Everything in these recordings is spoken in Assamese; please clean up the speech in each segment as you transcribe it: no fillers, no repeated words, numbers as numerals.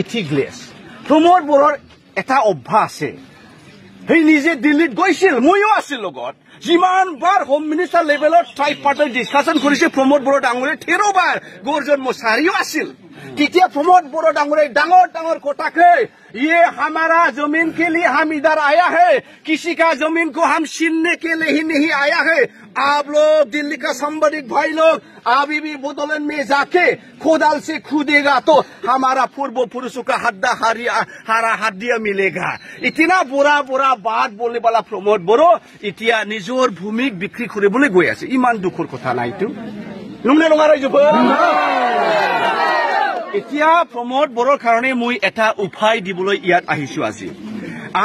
ইথিকলেছ প্ৰমোদ বড়োৰ এটা অভ্যাস আছে সেই নিজে দিল্লীত গৈছিল ময়ো আছিল লগত যিমান বাৰ হোম মিনিষ্টাৰ লেভেলত ট্ৰাইপাৰ্টাইট ডিছকাশ্যন কৰিছে প্ৰমোদ বড়ো ডাঙৰীয়ে 13 বাৰ গৰ্জন মোছাৰীও আছিল তেতিয়া प्रमोद बड़ो डांगरे डांगर डांगर कोटा के ये हमारा जमीन के लिए हम इधर आया है किसी का जमीन को हम छीनने के लिए ही नहीं आया है आप लोग दिल्ली का संबंधित भाई लोग अभी भी बोतलन में जाके खोदाल से खोदेगा तो हमारा पूर्व पुरुषों का हरा हड्डिया मिलेगा इतना बुरा बुरा बात बोलने वाला प्रमोद बड़ो इतिया निजोर भूमि बिक्री करे बोले गई आछे इमान दुखर कथा नाइ तो नुमने नङा रायजोफोर এতিয়া প্ৰমোদ বড়োৰ কাৰণে মই এটা উপায় দিবলৈ ইয়াত আহিছো আজি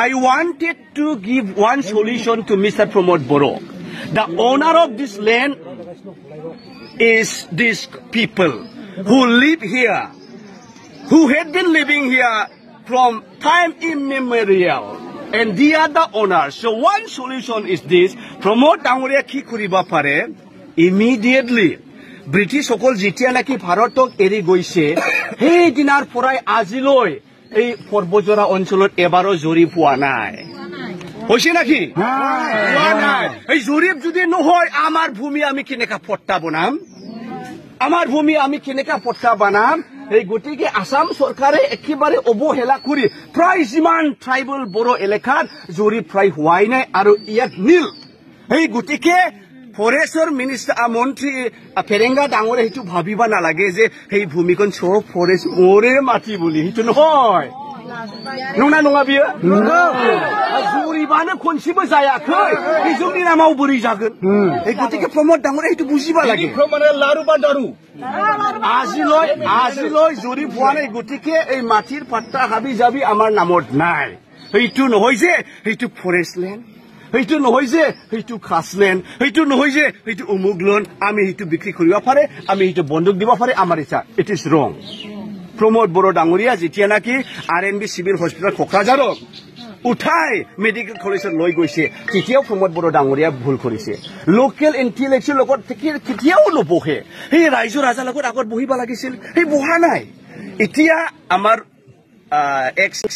I wanted to give one solution to Mr. Pramod Boro. The owner of this land is these people who live here, who had been living here from time immemorial, and they are the owners. So one solution is this: Pramod Dangoria ki kuriba pare immediately. British সকল যেতিয়া নাকি ভাৰতক এৰি গৈছে সেই দিনাৰ পৰাই আজিলৈ এই পৰ্বজৰা অঞ্চলত এবাৰো জৰীপ হোৱা নাই হৈছে নাকি হোৱা নাই এই জৰীপ যদি নহয় আমাৰ ভূমি আমি কেনেকা পট্টা বনাম আমাৰ ভূমি আমি কেনেকা পট্টা বনাম এই গতিকে আসাম চৰকাৰে একেবাৰে অৱহেলা কৰি প্ৰায় যিমান ট্ৰাইবেল বড়ো এলেকাত জৰীপ প্ৰায় হোৱাই নাই আৰু ইয়াত নীল এই গতিকে ফৰেষ্টৰ মিনিষ্টাৰ মন্ত্ৰী ফেৰেংগা ডাঙৰে হেতু ভাবিবা নালাগে যে সেই ভূমিখন সব ফৰেষ্ট ওৰে মাটি বুলি হেতু নহয় নঙা নঙা বিয়া জুৰিবানে খনसिबो जायाखै এই जोंनि नामाव बोरै जागोन এই গতিকে প্ৰমোদ ডাঙৰে হেতু বুজিবা লাগে মানে লাৰু বা দাৰু আজিলৈ জুৰি পোৱা নাই গতিকে এই মাটিৰ পাট্টা হাবি যাবি আমাৰ নামত নাই হেতু নহয় যে হেতু ফৰেষ্ট ল্যান্ড হেতু নহয় যে হেতু খাসলেন হেতু নহয় যে হেতু উমুগলন আমি হেতু বিক্রি করিবা পারে আমি হেতু বন্দুক দিবা পারে আমার ইচ্ছা it is wrong Pramod Boro ডাঙরিয়া যেতিয়া নাকি আরএনবি সিভিল হসপিটাল কোকৰাঝাৰক উঠাই মেডিকেল কলেজত লৈ গৈছে তেতিয়াও প্ৰমোদ বড়ো ডাঙৰিয়া ভুল কৰিছে লোকেল ইন্টেলেকচুৱেল লগত কেতিয়াও নবহে সেই ৰাইজৰ ৰাজাৰ লগত আগত বহিবা লাগিছিল সেই বহা নাই এতিয়া আমাৰ